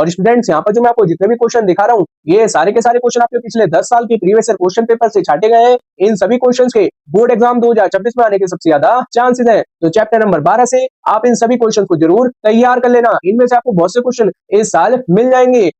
और स्टूडेंट्स यहाँ पर जो मैं आपको जितने भी क्वेश्चन दिखा रहा हूँ, ये सारे के सारे क्वेश्चन आपके पिछले 10 साल के प्रीवियस ईयर क्वेश्चन पेपर से छाटे गए हैं। इन सभी क्वेश्चंस के बोर्ड एग्जाम 2026 में आने के सबसे ज्यादा चांसेस हैं। तो चैप्टर नंबर 12 से आप इन सभी क्वेश्चन को जरूर तैयार कर लेना। इनमें से आपको बहुत से क्वेश्चन इस साल मिल जाएंगे।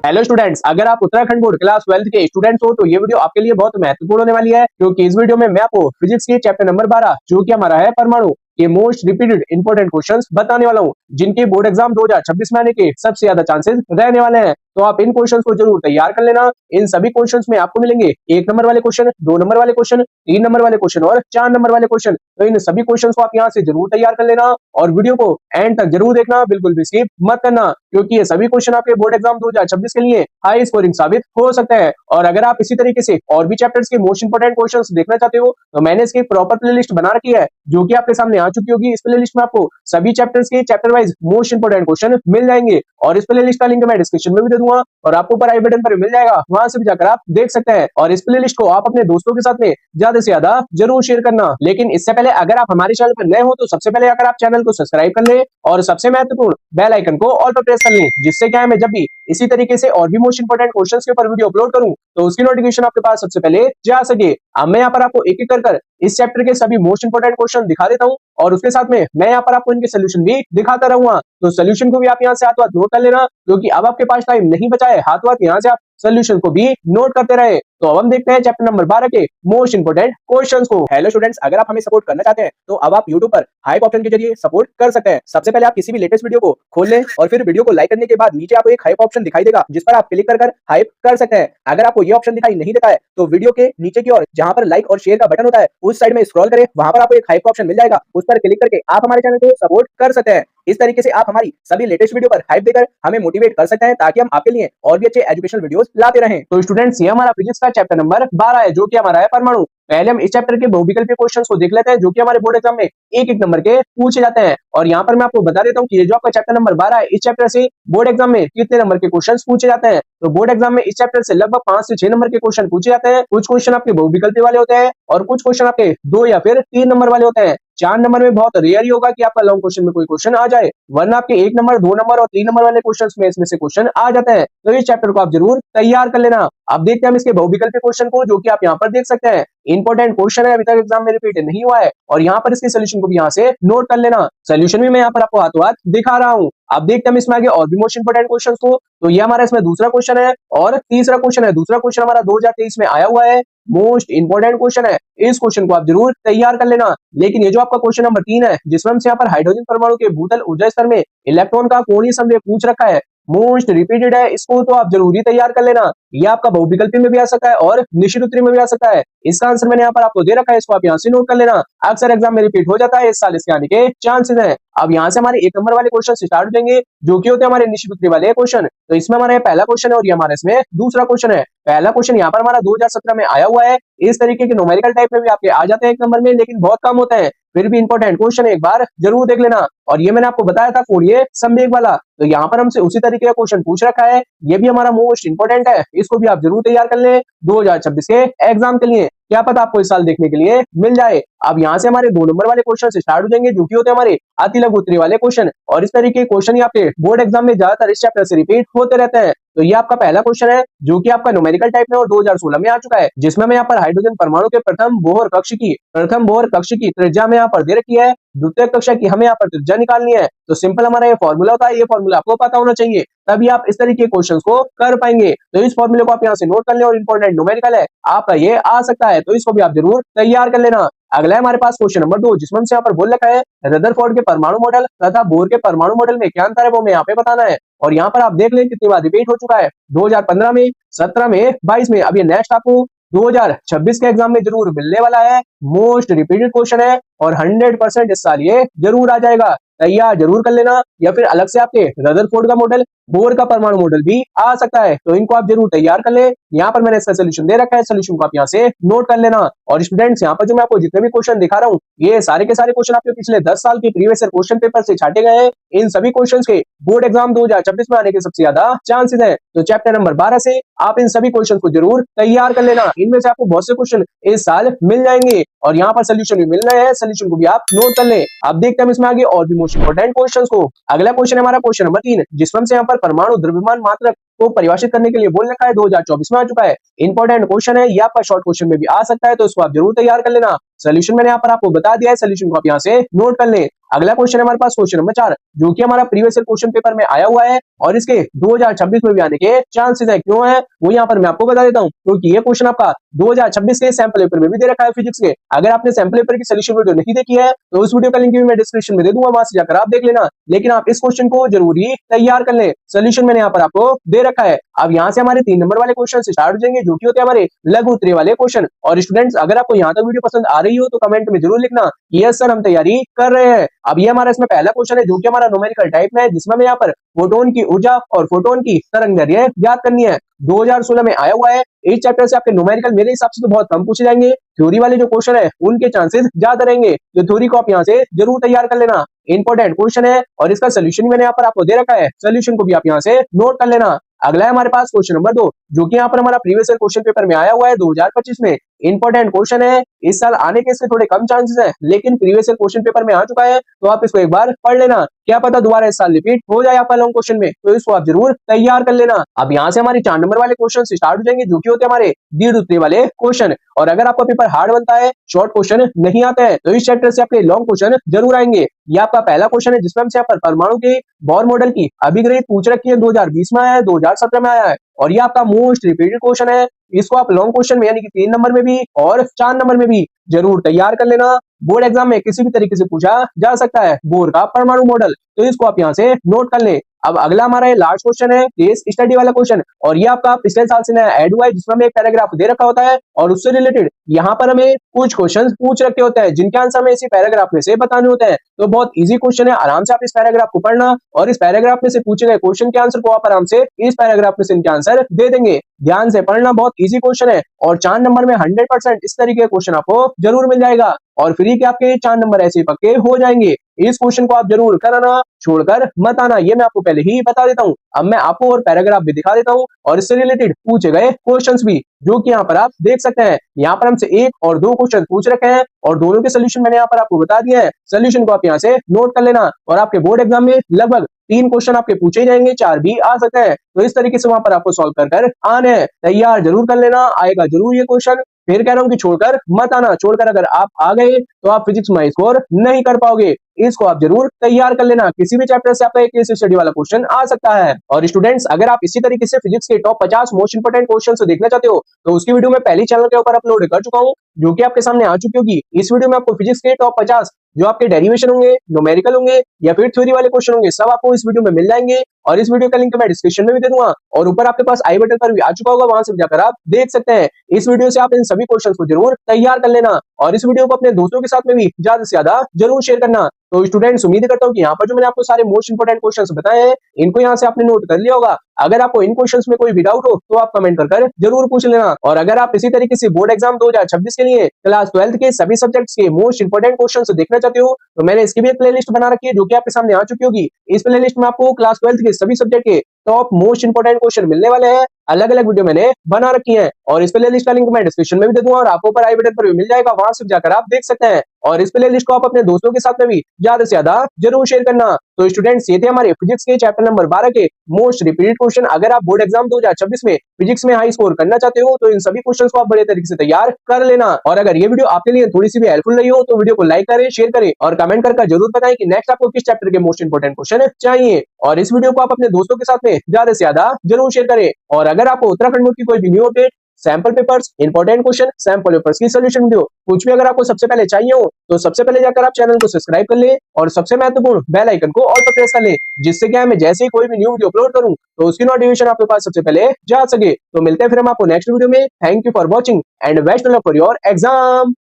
हेलो स्टूडेंट्स, अगर आप उत्तराखंड बोर्ड क्लास 12th के स्टूडेंट्स हो तो ये वीडियो आपके लिए बहुत महत्वपूर्ण होने वाली है, क्योंकि इस वीडियो में मैं आपको फिजिक्स के चैप्टर नंबर 12 जो कि हमारा है परमाणु के मोस्ट रिपीटेड इंपॉर्टेंट क्वेश्चंस बताने वाला हूं, जिनके बोर्ड एग्जाम 2026 में आने के सबसे ज्यादा चांसेस रहने वाले हैं। तो आप इन क्वेश्चंस को जरूर तैयार कर लेना। इन सभी क्वेश्चंस में आपको मिलेंगे 1 नंबर वाले क्वेश्चन, 2 नंबर वाले क्वेश्चन, 3 नंबर वाले क्वेश्चन और 4 नंबर वाले क्वेश्चन। तो इन सभी क्वेश्चंस को आप यहाँ से जरूर तैयार कर लेना और वीडियो को एंड तक जरूर देखना, बिल्कुल भी स्किप मत करना, क्योंकि ये सभी क्वेश्चन आपके बोर्ड एग्जाम 2026 के लिए हाई स्कोरिंग साबित हो सकते हैं। और अगर आप इसी तरीके से और भी चैप्टर्स के मोस्ट इंपोर्टेंट क्वेश्चंस देखना चाहते हो तो मैंने इसकी प्रॉपर प्लेलिस्ट बना रखी है, जो कि आपके सामने आ चुकी होगी। इस प्लेलिस्ट में आपको सभी चैप्टर्स के chapter wise most important question मिल जाएंगे और इस प्लेलिस्ट का लिंक मैं डिस्क्रिप्शन में भी दे दूंगा और आपको ऊपर आई बटन पर मिल जाएगा, वहां से भी जाकर आप देख सकते हैं। और इस प्लेलिस्ट को आप अपने दोस्तों के साथ में ज्यादा से ज्यादा जरूर शेयर करना। लेकिन इससे पहले अगर आप हमारे चैनल पर नए हो तो सबसे पहले अगर आप चैनल को सब्सक्राइब कर ले और सबसे महत्वपूर्ण बेल आइकन को ऑल पर प्रेस कर लें, जिससे क्या है मैं जब भी इसी तरीके से और भी मोस्ट इंपोर्टेंट क्वेश्चंस के ऊपर वीडियो अपलोड करूं तो उसकी नोटिफिकेशन आपके पास सबसे पहले जा सके। अब मैं यहाँ पर आपको एक एक कर इस चैप्टर के सभी मोस्ट इंपोर्टेंट क्वेश्चन दिखा देता हूँ और उसके साथ में मैं यहाँ पर आपको इनके सोल्यूशन भी दिखाता रहूंगा। तो सोल्यूशन को भी आप यहाँ से हाथों हाथ नोट कर लेना, क्योंकि अब आपके पास टाइम नहीं बचा है, हाथों हाथ यहाँ से आप सोल्यूशन को भी नोट करते रहे। तो अब हम देखते हैं चैप्टर नंबर 12 के मोस्ट इंपोर्टेंट क्वेश्चंस को। हेलो स्टूडेंट्स, अगर आप हमें सपोर्ट करना चाहते हैं तो अब आप YouTube पर हाइप ऑप्शन के जरिए सपोर्ट कर सकते हैं। सबसे पहले आप किसी भी लेटेस्ट वीडियो को खोल लें और फिर वीडियो को लाइक करने के बाद नीचे आपको एक हाइप ऑप्शन दिखाई देगा, जिस पर आप क्लिक कर हाइप कर सकते हैं। अगर आपको ये ऑप्शन दिखाई नहीं देता है तो वीडियो के नीचे की ओर जहां पर लाइक और शेयर का बटन होता है उस साइड में स्क्रॉल करें, वहां पर आपको एक हाइप ऑप्शन मिल जाएगा, उस पर क्लिक करके आप हमारे चैनल को सपोर्ट कर सकते हैं। इस तरीके से आप हमारी सभी लेटेस्ट वीडियो पर हाइप देकर हमें मोटिवेट कर सकते हैं, ताकि हम आपके लिए और भी अच्छे एजुकेशनल वीडियोस लाते रहें। तो स्टूडेंट्स, ये हमारा फिजिक्स का चैप्टर नंबर 12 है, जो कि हमारा है परमाणु। पहले हम इस चैप्टर के बहुविकल्पीय क्वेश्चंस को देख लेते हैं, जो कि हमारे बोर्ड एग्जाम में एक एक नंबर के पूछे जाते हैं। और यहाँ पर मैं आपको बता देता हूँ कि ये जो आपका चैप्टर नंबर 12 है, इस चैप्टर से बोर्ड एग्जाम में कितने नंबर के क्वेश्चंस पूछे जाते हैं। तो बोर्ड एग्जाम में इस चैप्टर से लगभग 5 से 6 नंबर के क्वेश्चन पूछे जाते हैं। कुछ क्वेश्चन आपके बहुविकल्पीय वाले होते हैं और कुछ क्वेश्चन आपके 2 या फिर 3 नंबर वाले होते हैं। 4 नंबर में बहुत रेयर ही होगा कि आपका लॉन्ग क्वेश्चन में कोई क्वेश्चन आ जाए, वरना आपके 1 नंबर, 2 नंबर और 3 नंबर वाले क्वेश्चंस में इसमें से क्वेश्चन आ जाते हैं। तो इस चैप्टर को आप जरूर तैयार कर लेना। अब देखते हैं हम इसके बहुविकल्पीय क्वेश्चन को, जो कि आप यहाँ पर देख सकते हैं। इंपॉर्टेंट क्वेश्चन है, अभी तक एग्जाम में रिपीट नहीं हुआ है और यहाँ पर इसके सोल्यूशन को भी यहाँ से नोट कर लेना। सोल्यूशन भी मैं यहाँ पर आपको हाथों हाथ दिखा रहा हूँ। अब देखते हैं हम इसमें आगे और भी मोस्ट इंपोर्टेंट क्वेश्चन को। तो ये हमारा इसमें दूसरा क्वेश्चन है और तीसरा क्वेश्चन है। दूसरा क्वेश्चन हमारा 2023 में आया हुआ है, मोस्ट इंपोर्टेंट क्वेश्चन है। इस क्वेश्चन को आप जरूर तैयार कर लेना। लेकिन ये जो आपका क्वेश्चन नंबर 3 है, जिसमें हमसे यहाँ पर हाइड्रोजन परमाणु के भूतल ऊर्जा स्तर में इलेक्ट्रॉन का कोणीय संवेग पूछ रखा है, मोस्ट रिपीटेड है, इसको तो आप जरूरी तैयार कर लेना। ये आपका बहुविकल्पी में भी आ सकता है और निश्चित उत्तरी में भी आ सकता है। इसका आंसर मैंने यहाँ पर आपको दे रखा है, इसको आप यहाँ से नोट कर लेना। अक्सर एग्जाम में रिपीट हो जाता है, इस साल इसके आने के चांसेस हैं। अब यहाँ से हमारे 1 नंबर वाले क्वेश्चन स्टार्ट हो जाएंगे, जो कि होते हैं हमारे निश्चित उत्तरी वाले क्वेश्चन। तो इसमें हमारा पहला क्वेश्चन है और ये हमारा इसमें दूसरा क्वेश्चन है। पहला क्वेश्चन यहाँ पर हमारा 2017 में आया हुआ है। इस तरीके के न्यूमेरिकल टाइप में भी आपके आ जाते हैं 1 नंबर में, लेकिन बहुत कम होते हैं। फिर भी इंपॉर्टेंट क्वेश्चन एक बार जरूर देख लेना। और ये मैंने आपको बताया था कोणीय संवेग वाला, तो यहाँ पर हमसे उसी तरीके का क्वेश्चन पूछ रखा है। ये भी हमारा मोस्ट इंपोर्टेंट है, इसको भी आप जरूर तैयार कर ले 2026 के एग्जाम के लिए। क्या पता आपको इस साल देखने के लिए मिल जाए। अब यहाँ से हमारे 2 नंबर वाले क्वेश्चन से स्टार्ट हो जाएंगे, जो कि होते हैं हमारे अति लघु उत्तरी वाले क्वेश्चन। और इस तरीके के क्वेश्चन ही आपके बोर्ड एग्जाम में ज्यादातर इस चैप्टर से रिपीट होते रहते हैं। तो ये आपका पहला क्वेश्चन है, जो कि आपका न्यूमेरिकल टाइप में और 2016 में आ चुका है, जिसमें मैं यहाँ पर हाइड्रोजन परमाणु के प्रथम बोहर कक्ष की त्रिज्या में यहाँ पर दे रखी है, द्वितीय कक्षा की हमें यहाँ पर त्रिज्या निकालनी है। तो सिंपल हमारा ये फॉर्मूला होता है, ये फॉर्मूला आपको पता होना चाहिए, तभी आप इस तरीके के क्वेश्चंस को कर पाएंगे। तो इस फॉर्मूले को आप यहाँ से नोट कर लें और इंपॉर्टेंट न्यूमेरिकल है, आपका ये आ सकता है, तो इसको भी आप जरूर तैयार कर लेना। अगला है हमारे पास क्वेश्चन नंबर 2, जिसमें हमसे यहाँ पर बोल रखा है रदरफोर्ड के परमाणु मॉडल तथा बोर के परमाणु मॉडल में क्या अंतर है, वो हमें यहाँ पे बताना है। और यहाँ पर आप देख लें कितनी बार रिपीट हो चुका है, 2015 में, 17 में, 22 में। अब ये नेक्स्ट आपको 2026 के एग्जाम में जरूर मिलने वाला है, मोस्ट रिपीटेड क्वेश्चन है और 100% इस साल ये जरूर आ जाएगा। तैयार जरूर कर लेना, या फिर अलग से आपके रदरफोर्ड का मॉडल, बोर का परमाणु मॉडल भी आ सकता है, तो इनको आप जरूर तैयार कर ले। यहाँ पर मैंने इसका सोल्यूशन दे रखा है, सोल्यूशन को आप यहाँ से नोट कर लेना। और स्टूडेंट्स, यहाँ पर जो मैं आपको जितने भी क्वेश्चन दिखा रहा हूँ, ये सारे के सारे क्वेश्चन आपके पिछले 10 साल के प्रीवियस ईयर क्वेश्चन पेपर से छाटे गए हैं। इन सभी क्वेश्चंस के बोर्ड एग्जाम 2026 में आने के सबसे ज्यादा चांसेस हैं। तो चैप्टर नंबर 12 से आप इन सभी क्वेश्चन को जरूर तैयार कर लेना। इनमें से आपको बहुत से क्वेश्चन इस साल मिल जाएंगे और यहाँ पर सोल्यूशन भी मिल रहे हैं, सोल्यूशन को भी आप नोट कर लें। अब देखते हैं इसमें आगे और भी मोस्ट इंपोर्टेंट क्वेश्चन को। अगला क्वेश्चन है हमारा क्वेश्चन नंबर 3, जिसमें से यहाँ पर परमाणु द्रव्यमान मात्रक को परिभाषित करने के लिए बोल रखा है, 2024 में आ चुका है। इंपॉर्टेंट क्वेश्चन है, ये आपका शॉर्ट क्वेश्चन में भी आ सकता है, तो इसको आप जरूर तैयार कर लेना। सोल्यूशन मैंने यहाँ पर आपको बता दिया है, सोल्यूशन को आप यहाँ से नोट कर लें। अगला क्वेश्चन है हमारे पास क्वेश्चन नंबर 4, जो कि हमारा प्रीवियस ईयर क्वेश्चन पेपर में आया हुआ है और इसके 2026 में भी आने के चांसेस है। क्यों है वो यहाँ पर मैं आपको बता देता हूँ, क्योंकि ये क्वेश्चन आपका 2026 के सैंपल पेपर में भी दे रखा है फिजिक्स के। अगर आपने सैंपल पेपर की सोल्यूशन वीडियो नहीं देखी है तो उस वीडियो का लिंक भी मैं डिस्क्रिप्शन में दे दूंगा, वहां से जाकर आप देख लेना। लेकिन आप इस क्वेश्चन को जरूरी तैयार कर लें, सोल्यूशन मैंने यहाँ पर आपको दे रखा है। अब यहाँ से हमारे 3 नंबर वाले क्वेश्चन स्टार्ट हो जाएंगे, जो कि होते हैं हमारे लघु उत्तरीय वाले क्वेश्चन। और स्टूडेंट्स, अगर आपको यहाँ तक वीडियो पसंद आ रही हो तो कमेंट में जरूर लिखना यस सर हम तैयारी कर रहे हैं। अब ये हमारा इसमें पहला क्वेश्चन है, जो कि हमारा न्यूमेरिकल टाइप में है, जिसमें हमें यहाँ पर फोटोन की ऊर्जा और फोटोन की तरंगदैर्घ्य याद करनी है। 2016 में आया हुआ है। इस चैप्टर से आपके न्यूमेरिकल मेरे हिसाब से तो बहुत कम पूछे जाएंगे, थ्योरी वाले जो क्वेश्चन है उनके चांसेस ज्यादा रहेंगे, तो थ्योरी को आप यहाँ से जरूर तैयार कर लेना। इंपॉर्टेंट क्वेश्चन है और इसका सोल्यूशन मैंने यहाँ पर आपको दे रखा है, सोल्यूशन को भी आप यहाँ से नोट कर लेना। अगला है हमारे पास क्वेश्चन नंबर 2, जो कि यहाँ पर हमारा प्रीवियस ईयर क्वेश्चन पेपर में आया हुआ है 2025 में। इंपॉर्टेंट क्वेश्चन है, इस साल आने के इसके थोड़े कम चांसेस है, लेकिन प्रीवियस ईयर क्वेश्चन पेपर में आ चुका है, तो आप इसको एक बार पढ़ लेना, क्या पता दोबारा इस साल रिपीट हो जाए आपका लॉन्ग क्वेश्चन में, तो इसको आप जरूर तैयार कर लेना। अब यहाँ से हमारे 4 नंबर वाले क्वेश्चन स्टार्ट हो जाएंगे, जो कि होते हैं हमारे दीर्घ उत्तरीय वाले क्वेश्चन। और अगर आपका पेपर हार्ड बनता है, शॉर्ट क्वेश्चन नहीं आता है, तो इस चैप्टर से आपके लॉन्ग क्वेश्चन जरूर आएंगे। ये आपका पहला क्वेश्चन है, जिसमें हमसे परमाणु के बोर मॉडल की अभिग्रहित पूछ रखी है, 2020 में आया है, 2017 में आया है, और ये आपका मोस्ट रिपीटेड क्वेश्चन है। इसको आप लॉन्ग क्वेश्चन में यानी कि 3 नंबर में भी और 4 नंबर में भी जरूर तैयार कर लेना। बोर्ड एग्जाम में किसी भी तरीके से पूछा जा सकता है बोर का परमाणु मॉडल, तो इसको आप यहाँ से नोट कर लें। अब अगला हमारा ये लास्ट क्वेश्चन है, केस स्टडी वाला क्वेश्चन, और ये आपका पिछले साल से नया ऐड हुआ है, जिसमें हमें एक पैराग्राफ दे रखा होता है और उससे रिलेटेड यहाँ पर हमें कुछ क्वेश्चन पूछ रखे होते हैं, जिनके आंसर हमें इसी पैराग्राफ में से बताने होते हैं। तो बहुत इजी क्वेश्चन है, आराम से आप इस पैराग्राफ को पढ़ना और इस पैराग्राफ में से पूछे गए क्वेश्चन के आंसर को आप आराम से इस पैराग्राफ में से इनके आंसर दे देंगे। ध्यान से पढ़ना, बहुत इजी क्वेश्चन है और 4 नंबर में 100% इस तरीके का क्वेश्चन आपको जरूर मिल जाएगा और फ्री के आपके 4 नंबर ऐसे पक्के हो जाएंगे। इस क्वेश्चन को आप जरूर कराना, छोड़कर मत आना, ये मैं आपको पहले ही बता देता हूँ। अब मैं आपको और पैराग्राफ भी दिखा देता हूँ और इससे रिलेटेड पूछे गए क्वेश्चंस भी, जो कि यहाँ पर आप देख सकते हैं। यहाँ पर हमसे 1 और 2 क्वेश्चन पूछ रखे हैं और दोनों के सोल्यूशन मैंने यहाँ पर आपको बता दिया है। सोल्यूशन को आप यहाँ से नोट कर लेना और आपके बोर्ड एग्जाम में लगभग 3 क्वेश्चन आपके पूछे जाएंगे, 4 भी आ सकते हैं, तो इस तरीके से वहां पर आपको सॉल्व कर आने हैं। तैयार जरूर कर लेना, आएगा जरूर ये क्वेश्चन। फिर कह रहा हूं कि छोड़कर मत आना, छोड़कर अगर आप आ गए तो आप फिजिक्स में स्कोर नहीं कर पाओगे। इसको आप जरूर तैयार कर लेना, किसी भी चैप्टर से आपका एक केस स्टडी वाला क्वेश्चन आ सकता है। और स्टूडेंट्स, अगर आप इसी तरीके से फिजिक्स के टॉप 50 मोस्ट इंपोर्टेंट क्वेश्चन देखना चाहते हो तो उसकी वीडियो मैं पहले चैनल के ऊपर अपलोड कर चुका हूँ, जो कि आपके सामने आ चुकी होगी। इस वीडियो में आपको फिजिक्स के टॉप 50 जो आपके डेरिवेशन होंगे, न्यूमेरिकल होंगे या फिर थ्योरी वाले क्वेश्चन होंगे, सब आपको इस वीडियो में मिल जाएंगे और इस वीडियो का लिंक मैं डिस्क्रिप्शन में भी दे दूंगा और ऊपर आपके पास आई बटन पर भी आ चुका होगा, वहां से जाकर आप देख सकते हैं। इस वीडियो से आप इन सभी क्वेश्चंस को जरूर तैयार कर लेना और इस वीडियो को अपने दोस्तों के साथ में भी ज्यादा से ज्यादा जरूर शेयर करना। तो स्टूडेंट्स, उम्मीद करता हूँ कि यहाँ पर जो मैंने आपको सारे मोस्ट इंपोर्टेंट क्वेश्चंस बताए हैं, इनको यहाँ से आपने नोट कर लिया होगा। अगर आपको इन क्वेश्चंस में कोई भी डाउट हो तो आप कमेंट कर जरूर पूछ लेना। और अगर आप इसी तरीके से बोर्ड एग्जाम 2026 के लिए क्लास 12 के सभी सब्जेक्ट्स के मोस्ट इंपोर्टेंट क्वेश्चंस देखना चाहते हो तो मैंने इसकी भी एक प्लेलिस्ट बना रखी है, जो कि आपके सामने आ चुकी होगी। इस प्लेलिस्ट में आपको क्लास 12 के सभी सब्जेक्ट के टॉप मोस्ट इंपोर्टेंट क्वेश्चन मिलने वाले हैं, अलग अलग वीडियो मैंने बना रखी है और इस प्लेलिस्ट का लिंक मैं डिस्क्रिप्शन में भी दे दूंगा और आपको ऊपर आई बटन पर भी मिल जाएगा, वहां से जाकर आप देख सकते हैं। और इस प्लेलिस्ट को आप अपने दोस्तों के साथ में भी ज्यादा से ज्यादा जरूर शेयर करना। तो स्टूडेंट्स, ये थे हमारे फिजिक्स के चैप्टर नंबर 12 के मोस्ट रिपीटेड क्वेश्चन। अगर आप बोर्ड एग्जाम 2026 में फिजिक्स में हाई स्कोर करना चाहते हो तो इन सभी क्वेश्चंस को आप बड़े तरीके से तैयार कर लेना। और अगर ये वीडियो आपके लिए थोड़ी सी भी हेल्पफुल रही हो तो वीडियो को लाइक करें, शेयर करें और कमेंट करके जरूर बताएं कि नेक्स्ट आपको किस चैप्टर के मोस्ट इंपोर्टेंट क्वेश्चन चाहिए। और इस वीडियो को आप अपने दोस्तों के साथ में ज्यादा से ज्यादा जरूर शेयर करें। और अगर आपको उत्तराखंड बोर्ड की कोई भी new update, sample papers, important question, sample papers की सोल्यूशन वीडियो कुछ भी अगर आपको सबसे पहले चाहिए हो तो सबसे पहले जाकर आप चैनल को सब्सक्राइब कर ले और सबसे महत्वपूर्ण बेल आइकन को ऑल पर प्रेस कर ले, जिससे क्या है मैं जैसे ही कोई भी न्यू वीडियो अपलोड करूं तो उसकी नोटिफिकेशन आपके पास सबसे पहले जा सके। तो मिलते हैं फिर हम आपको नेक्स्ट वीडियो में। Thank you for watching and best of luck for your exam.